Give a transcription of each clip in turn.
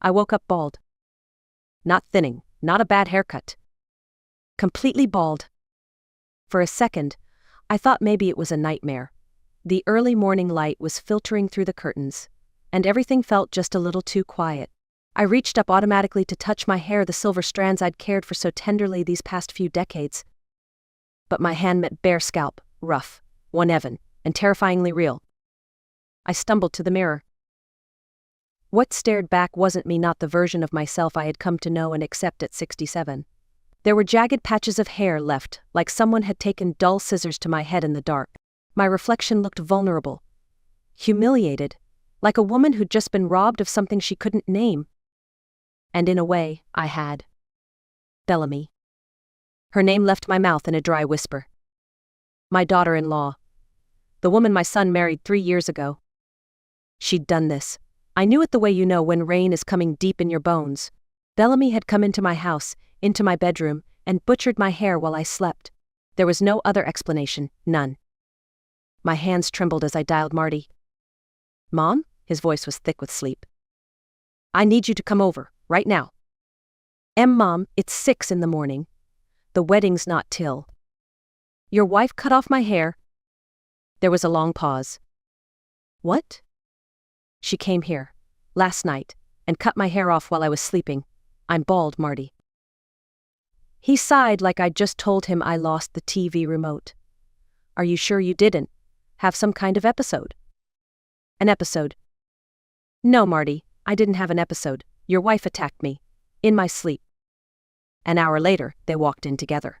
I woke up bald. Not thinning, not a bad haircut. Completely bald. For a second, I thought maybe it was a nightmare. The early morning light was filtering through the curtains, and everything felt just a little too quiet. I reached up automatically to touch my hair, the silver strands I'd cared for so tenderly these past few decades. But my hand met bare scalp, rough, uneven, and terrifyingly real. I stumbled to the mirror. What stared back wasn't me, not the version of myself I had come to know and accept at 67. There were jagged patches of hair left, like someone had taken dull scissors to my head in the dark. My reflection looked vulnerable, humiliated, like a woman who'd just been robbed of something she couldn't name. And in a way, I had. Bellamy. Her name left my mouth in a dry whisper. My daughter-in-law. The woman my son married 3 years ago. She'd done this. I knew it the way you know when rain is coming deep in your bones. Bellamy had come into my house, into my bedroom, and butchered my hair while I slept. There was no other explanation, none. My hands trembled as I dialed Marty. "Mom?" His voice was thick with sleep. "I need you to come over, right now." Mom, it's 6 in the morning. The wedding's not till. Your wife cut off my hair." There was a long pause. "What?" "She came here, last night, and cut my hair off while I was sleeping. I'm bald, Marty." He sighed like I'd just told him I lost the TV remote. "Are you sure you didn't have some kind of episode?" "An episode?" "No, Marty, I didn't have an episode. Your wife attacked me. In my sleep." An hour later, they walked in together.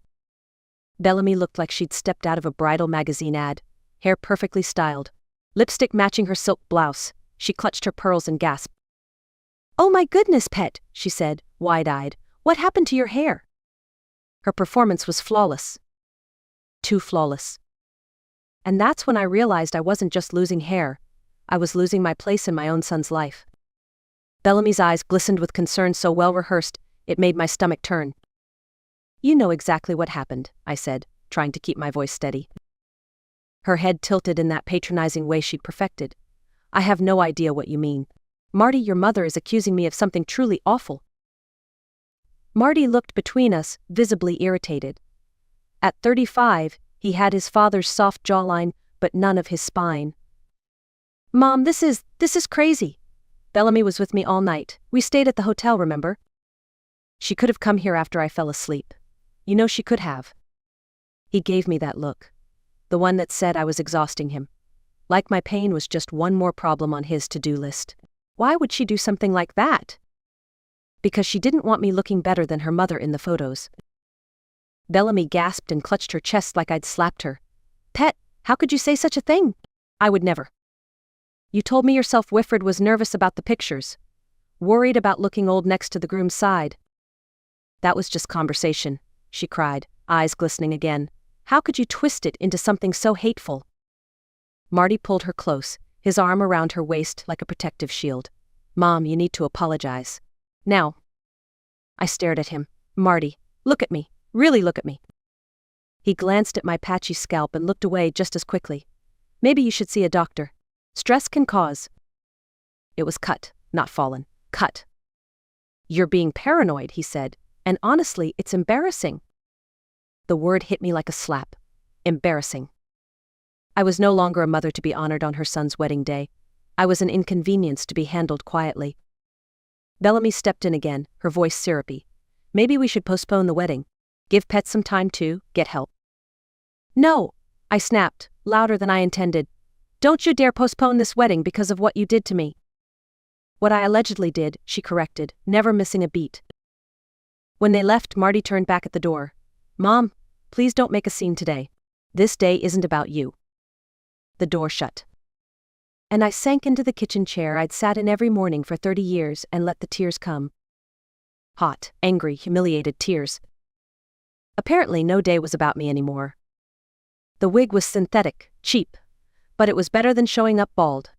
Bellamy looked like she'd stepped out of a bridal magazine ad, hair perfectly styled, lipstick matching her silk blouse. She clutched her pearls and gasped. "Oh my goodness, pet," she said, wide-eyed. "What happened to your hair?" Her performance was flawless. Too flawless. And that's when I realized I wasn't just losing hair. I was losing my place in my own son's life. Bellamy's eyes glistened with concern so well rehearsed, it made my stomach turn. "You know exactly what happened," I said, trying to keep my voice steady. Her head tilted in that patronizing way she'd perfected. "I have no idea what you mean. Marty, your mother is accusing me of something truly awful." Marty looked between us, visibly irritated. At 35, he had his father's soft jawline, but none of his spine. "Mom, this is crazy. Bellamy was with me all night. We stayed at the hotel, remember? She could have come here after I fell asleep. You know she could have." He gave me that look. The one that said I was exhausting him. Like my pain was just one more problem on his to-do list. Why would she do something like that? Because she didn't want me looking better than her mother in the photos. Bellamy gasped and clutched her chest like I'd slapped her. "Pet, how could you say such a thing? I would never. You told me yourself Wifford was nervous about the pictures. Worried about looking old next to the groom's side." "That was just conversation," she cried, eyes glistening again. "How could you twist it into something so hateful?" Marty pulled her close, his arm around her waist like a protective shield. "Mom, you need to apologize. Now." I stared at him. "Marty, look at me. Really look at me." He glanced at my patchy scalp and looked away just as quickly. "Maybe you should see a doctor. Stress can cause." It was cut, not fallen. Cut. "You're being paranoid," he said, "and honestly, it's embarrassing." The word hit me like a slap. Embarrassing. I was no longer a mother to be honored on her son's wedding day. I was an inconvenience to be handled quietly. Bellamy stepped in again, her voice syrupy. "Maybe we should postpone the wedding. Give Pet some time to get help." "No," I snapped, louder than I intended. "Don't you dare postpone this wedding because of what you did to me." "What I allegedly did," she corrected, never missing a beat. When they left, Marty turned back at the door. "Mom, please don't make a scene today. This day isn't about you." The door shut. And I sank into the kitchen chair I'd sat in every morning for 30 years and let the tears come. Hot, angry, humiliated tears. Apparently no day was about me anymore. The wig was synthetic, cheap, but it was better than showing up bald.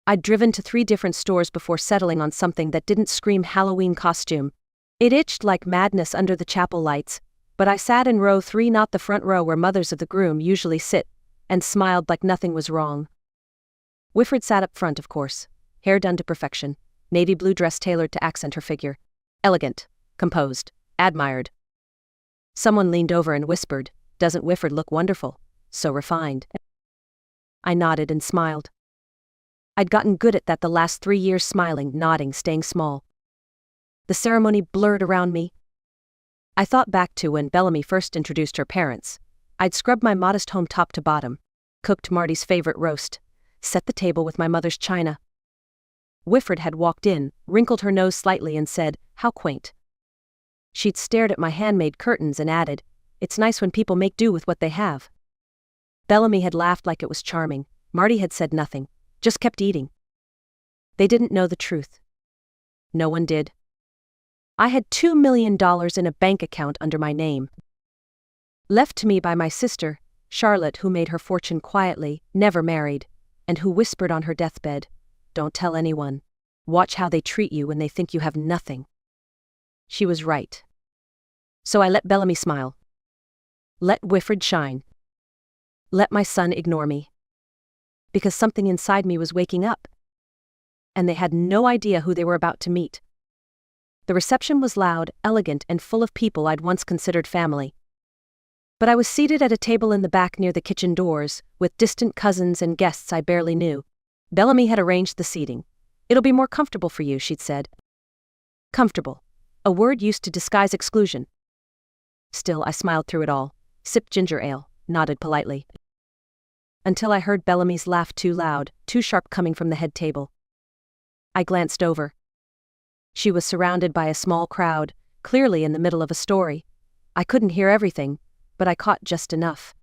I'd driven to 3 different stores before settling on something that didn't scream Halloween costume. It itched like madness under the chapel lights, but I sat in row 3, not the front row where mothers of the groom usually sit, and smiled like nothing was wrong. Wifford sat up front, of course, hair done to perfection, navy blue dress tailored to accent her figure. Elegant, composed, admired. Someone leaned over and whispered, "Doesn't Whifford look wonderful? So refined." I nodded and smiled. I'd gotten good at that the last 3 years, smiling, nodding, staying small. The ceremony blurred around me. I thought back to when Bellamy first introduced her parents. I'd scrubbed my modest home top to bottom, cooked Marty's favorite roast, set the table with my mother's china. Whifford had walked in, wrinkled her nose slightly and said, "How quaint." She'd stared at my handmade curtains and added, "It's nice when people make do with what they have." Bellamy had laughed like it was charming. Marty had said nothing, just kept eating. They didn't know the truth. No one did. I had $2 million in a bank account under my name. Left to me by my sister, Charlotte, who made her fortune quietly, never married, and who whispered on her deathbed, "Don't tell anyone. Watch how they treat you when they think you have nothing." She was right. So I let Bellamy smile. Let Whifford shine. Let my son ignore me. Because something inside me was waking up. And they had no idea who they were about to meet. The reception was loud, elegant, and full of people I'd once considered family. But I was seated at a table in the back near the kitchen doors, with distant cousins and guests I barely knew. Bellamy had arranged the seating. "It'll be more comfortable for you," she'd said. Comfortable. A word used to disguise exclusion. Still, I smiled through it all, sipped ginger ale, nodded politely. Until I heard Bellamy's laugh, too loud, too sharp, coming from the head table. I glanced over. She was surrounded by a small crowd, clearly in the middle of a story. I couldn't hear everything, but I caught just enough.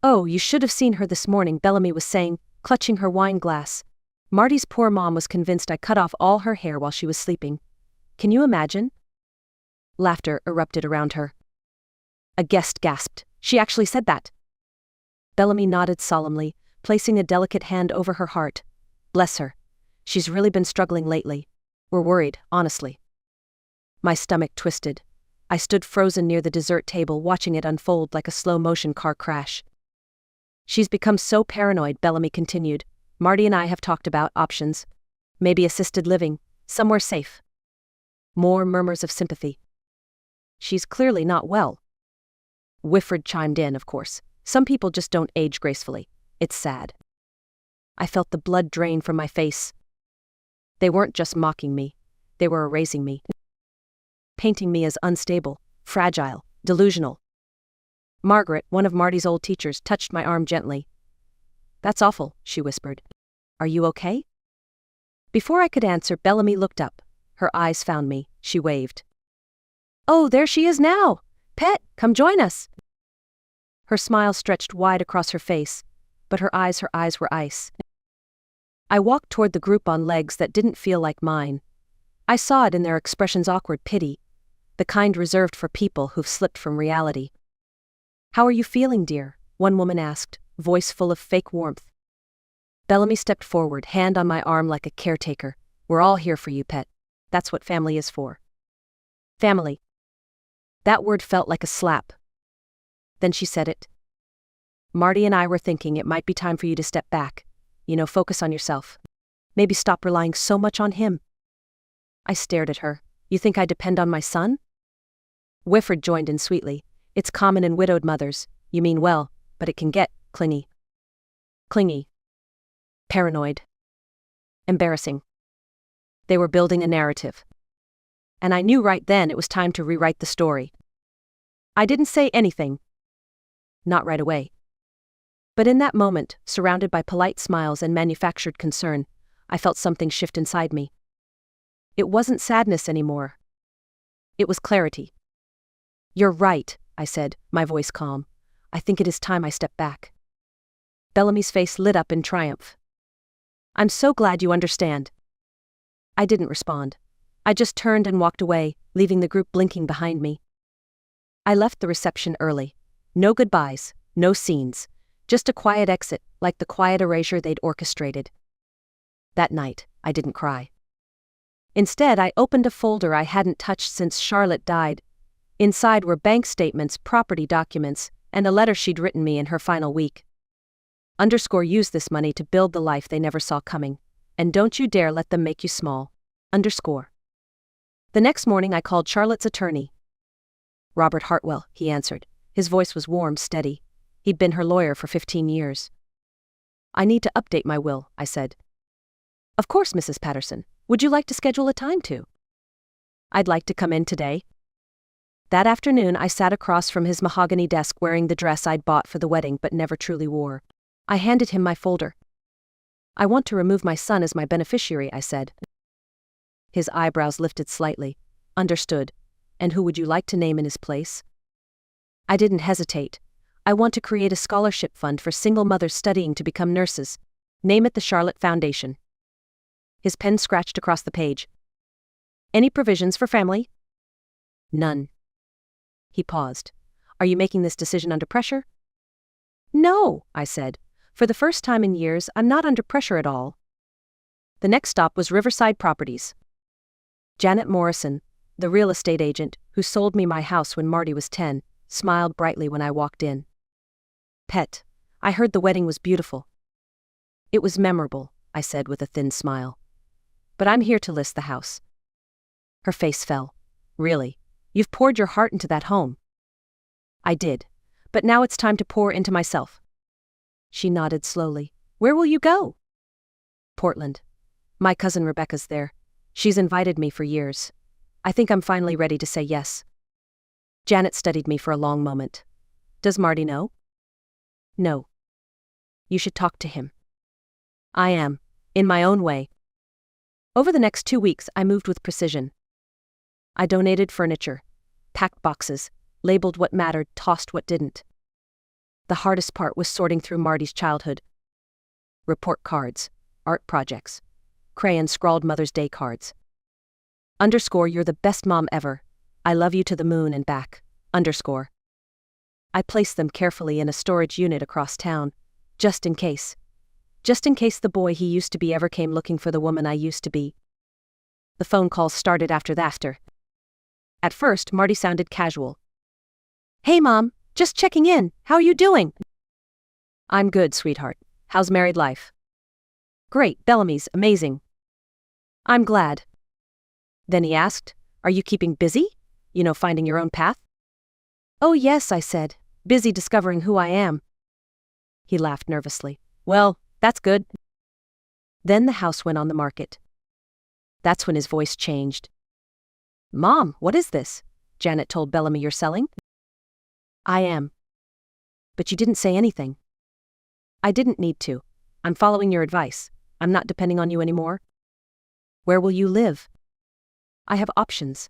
"Oh, you should have seen her this morning," Bellamy was saying, clutching her wine glass. "Marty's poor mom was convinced I cut off all her hair while she was sleeping. Can you imagine?" Laughter erupted around her. A guest gasped, "She actually said that?" Bellamy nodded solemnly, placing a delicate hand over her heart. "Bless her. She's really been struggling lately. We're worried, honestly." My stomach twisted. I stood frozen near the dessert table, watching it unfold like a slow-motion car crash. "She's become so paranoid," Bellamy continued. "Marty and I have talked about options. Maybe assisted living, somewhere safe." More murmurs of sympathy. "She's clearly not well." Whifford chimed in, of course. "Some people just don't age gracefully. It's sad." I felt the blood drain from my face. They weren't just mocking me. They were erasing me. Painting me as unstable, fragile, delusional. Margaret, one of Marty's old teachers, touched my arm gently. "That's awful," she whispered. "Are you okay?" Before I could answer, Bellamy looked up. Her eyes found me. She waved. "Oh, there she is now! Pet, come join us!" Her smile stretched wide across her face, but her eyes were ice. I walked toward the group on legs that didn't feel like mine. I saw it in their expressions: awkward pity, the kind reserved for people who've slipped from reality. "How are you feeling, dear?" one woman asked, voice full of fake warmth. Bellamy stepped forward, hand on my arm like a caretaker. "We're all here for you, Pet. That's what family is for." Family. That word felt like a slap. Then she said it. "Marty and I were thinking it might be time for you to step back. Focus on yourself. Maybe stop relying so much on him." I stared at her. "You think I depend on my son?" Whifford joined in sweetly. "It's common in widowed mothers. You mean well, but it can get clingy. Clingy. Paranoid. Embarrassing." They were building a narrative. And I knew right then it was time to rewrite the story. I didn't say anything. Not right away. But in that moment, surrounded by polite smiles and manufactured concern, I felt something shift inside me. It wasn't sadness anymore. It was clarity. "You're right," I said, my voice calm. "I think it is time I step back." Bellamy's face lit up in triumph. "I'm so glad you understand." I didn't respond. I just turned and walked away, leaving the group blinking behind me. I left the reception early. No goodbyes, no scenes. Just a quiet exit, like the quiet erasure they'd orchestrated. That night, I didn't cry. Instead, I opened a folder I hadn't touched since Charlotte died. Inside were bank statements, property documents, and a letter she'd written me in her final week. _ Use this money to build the life they never saw coming. And don't you dare let them make you small. Underscore. The next morning I called Charlotte's attorney. Robert Hartwell, he answered. His voice was warm, steady. He'd been her lawyer for 15 years. I need to update my will, I said. Of course, Mrs. Patterson. Would you like to schedule a time to? I'd like to come in today. That afternoon I sat across from his mahogany desk wearing the dress I'd bought for the wedding but never truly wore. I handed him my folder. I want to remove my son as my beneficiary, I said. His eyebrows lifted slightly. Understood. And who would you like to name in his place? I didn't hesitate. I want to create a scholarship fund for single mothers studying to become nurses. Name it the Charlotte Foundation. His pen scratched across the page. Any provisions for family? None. He paused. Are you making this decision under pressure? No, I said. For the first time in years, I'm not under pressure at all. The next stop was Riverside Properties. Janet Morrison, the real estate agent who sold me my house when Marty was 10, smiled brightly when I walked in. Pet, I heard the wedding was beautiful. It was memorable, I said with a thin smile. But I'm here to list the house. Her face fell. Really? You've poured your heart into that home. I did. But now it's time to pour into myself. She nodded slowly. Where will you go? Portland. My cousin Rebecca's there. She's invited me for years. I think I'm finally ready to say yes. Janet studied me for a long moment. Does Marty know? No. You should talk to him. I am, in my own way. Over the next 2 weeks, I moved with precision. I donated furniture, packed boxes, labeled what mattered, tossed what didn't. The hardest part was sorting through Marty's childhood. Report cards, art projects, crayon-scrawled Mother's Day cards. Underscore, you're the best mom ever. I love you to the moon and back. Underscore. I placed them carefully in a storage unit across town, just in case. Just in case the boy he used to be ever came looking for the woman I used to be. The phone calls started after that. At first, Marty sounded casual. Hey, Mom, just checking in. How are you doing? I'm good, sweetheart. How's married life? Great, Bellamy's amazing. I'm glad. Then he asked, are you keeping busy? Finding your own path? Oh yes, I said, busy discovering who I am. He laughed nervously. Well, that's good. Then the house went on the market. That's when his voice changed. Mom, what is this? Janet told Bellamy you're selling? I am. But you didn't say anything. I didn't need to. I'm following your advice. I'm not depending on you anymore. Where will you live? I have options.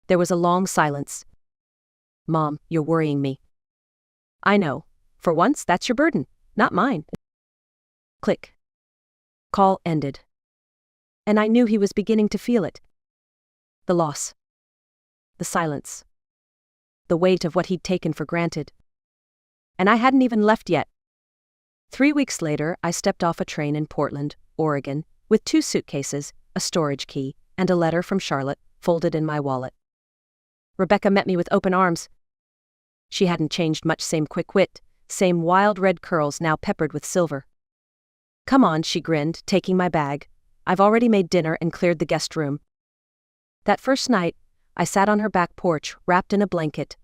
There was a long silence. Mom, you're worrying me. I know. For once, that's your burden, not mine. Click. Call ended. And I knew he was beginning to feel it. The loss. The silence. The weight of what he'd taken for granted. And I hadn't even left yet. 3 weeks later, I stepped off a train in Portland, Oregon, with 2 suitcases, a storage key, and a letter from Charlotte, folded in my wallet. Rebecca met me with open arms. She hadn't changed much, same quick wit, same wild red curls now peppered with silver. Come on, she grinned, taking my bag. I've already made dinner and cleared the guest room. That first night, I sat on her back porch, wrapped in a blanket,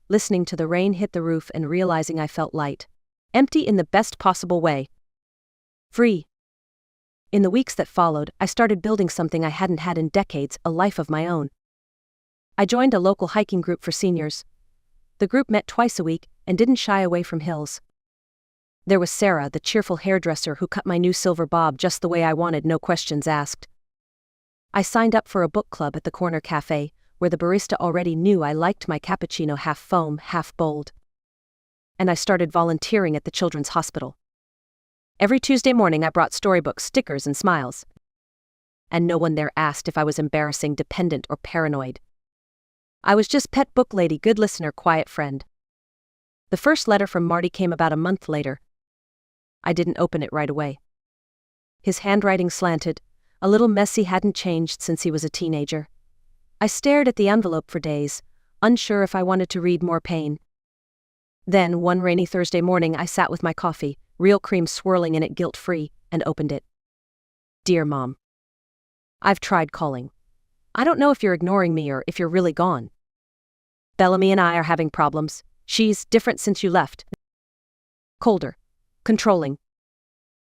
listening to the rain hit the roof and realizing I felt light. Empty in the best possible way. Free. In the weeks that followed, I started building something I hadn't had in decades, a life of my own. I joined a local hiking group for seniors. The group met twice a week and didn't shy away from hills. There was Sarah, the cheerful hairdresser who cut my new silver bob just the way I wanted, no questions asked. I signed up for a book club at the corner cafe, where the barista already knew I liked my cappuccino half foam, half bold. And I started volunteering at the Children's Hospital. Every Tuesday morning I brought storybooks, stickers, and smiles. And no one there asked if I was embarrassing, dependent, or paranoid. I was just pet book lady, good listener, quiet friend. The first letter from Marty came about a month later. I didn't open it right away. His handwriting slanted, a little messy, hadn't changed since he was a teenager. I stared at the envelope for days, unsure if I wanted to read more pain. Then, one rainy Thursday morning, I sat with my coffee, real cream swirling in it guilt-free, and opened it. Dear Mom. I've tried calling. I don't know if you're ignoring me or if you're really gone. Bellamy and I are having problems. She's different since you left. Colder. Controlling.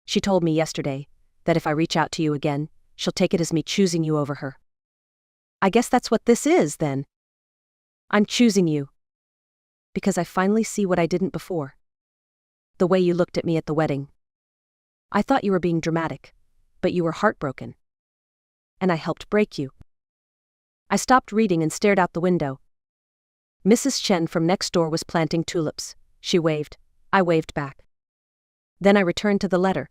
She told me yesterday that if I reach out to you again, she'll take it as me choosing you over her. I guess that's what this is, then. I'm choosing you. Because I finally see what I didn't before. The way you looked at me at the wedding. I thought you were being dramatic, but you were heartbroken. And I helped break you. I stopped reading and stared out the window. Mrs. Chen from next door was planting tulips. She waved. I waved back. Then I returned to the letter.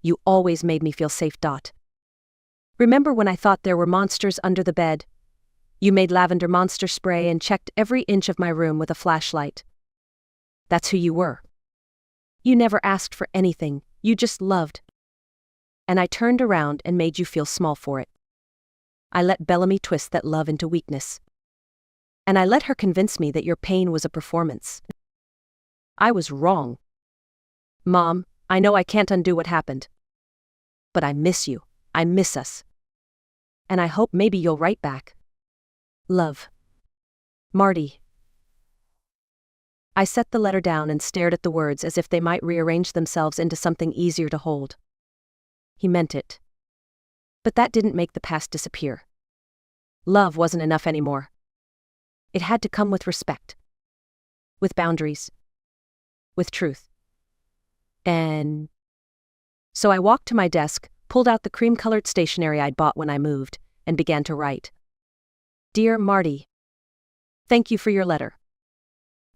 You always made me feel safe. Remember when I thought there were monsters under the bed? You made lavender monster spray and checked every inch of my room with a flashlight. That's who you were. You never asked for anything, you just loved. And I turned around and made you feel small for it. I let Bellamy twist that love into weakness. And I let her convince me that your pain was a performance. I was wrong. Mom, I know I can't undo what happened. But I miss you. I miss us. And I hope maybe you'll write back. Love. Marty. I set the letter down and stared at the words as if they might rearrange themselves into something easier to hold. He meant it. But that didn't make the past disappear. Love wasn't enough anymore. It had to come with respect. With boundaries. With truth. And so I walked to my desk, pulled out the cream-colored stationery I'd bought when I moved, and began to write. Dear Marty. Thank you for your letter.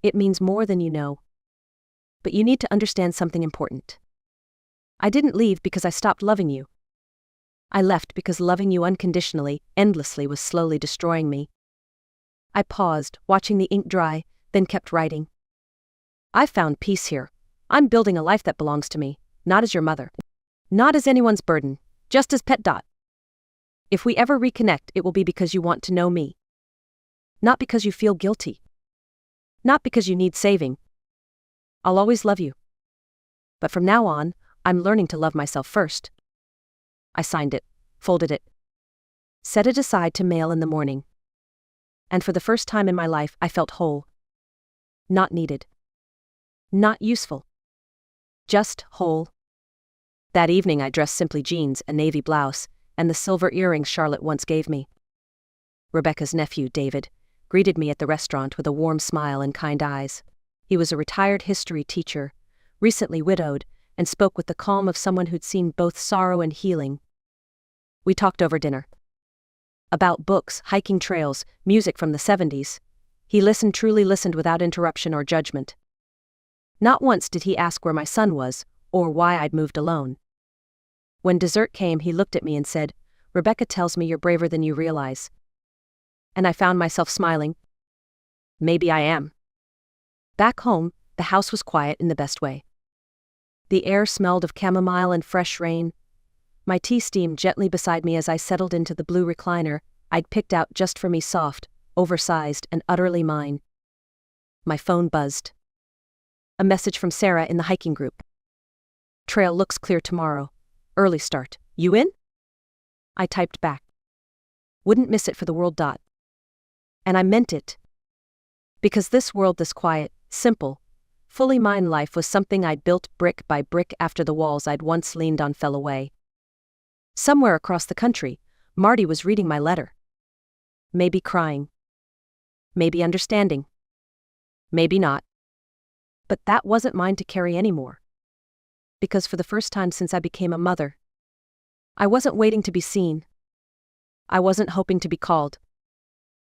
It means more than you know. But you need to understand something important. I didn't leave because I stopped loving you. I left because loving you unconditionally, endlessly was slowly destroying me. I paused, watching the ink dry, then kept writing. I found peace here. I'm building a life that belongs to me, not as your mother. Not as anyone's burden, just as pet. If we ever reconnect, it will be because you want to know me. Not because you feel guilty. Not because you need saving. I'll always love you. But from now on, I'm learning to love myself first. I signed it, folded it, set it aside to mail in the morning. And for the first time in my life, I felt whole. Not needed. Not useful. Just whole. That evening I dressed simply jeans, a navy blouse, and the silver earrings Charlotte once gave me. Rebecca's nephew, David, greeted me at the restaurant with a warm smile and kind eyes. He was a retired history teacher, recently widowed, and spoke with the calm of someone who'd seen both sorrow and healing. We talked over dinner. About books, hiking trails, music from the 70s. He truly listened without interruption or judgment. Not once did he ask where my son was, or why I'd moved alone. When dessert came, he looked at me and said, Rebecca tells me you're braver than you realize. And I found myself smiling. Maybe I am. Back home, the house was quiet in the best way. The air smelled of chamomile and fresh rain. My tea steamed gently beside me as I settled into the blue recliner I'd picked out just for me, soft, oversized, and utterly mine. My phone buzzed. A message from Sarah in the hiking group. Trail looks clear tomorrow. Early start. You in? I typed back. Wouldn't miss it for the world. And I meant it. Because this world, this quiet, simple, fully mine life was something I'd built brick by brick after the walls I'd once leaned on fell away. Somewhere across the country, Marty was reading my letter. Maybe crying. Maybe understanding. Maybe not. But that wasn't mine to carry anymore. Because for the first time since I became a mother, I wasn't waiting to be seen. I wasn't hoping to be called.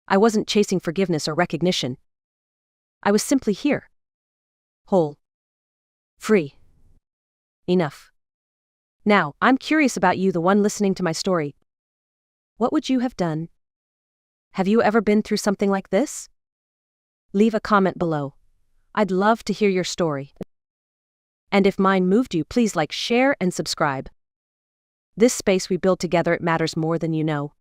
I wasn't chasing forgiveness or recognition. I was simply here. Whole. Free. Enough. Now, I'm curious about you, the one listening to my story. What would you have done? Have you ever been through something like this? Leave a comment below. I'd love to hear your story. And if mine moved you, please like, share, and subscribe. This space we build together, it matters more than you know.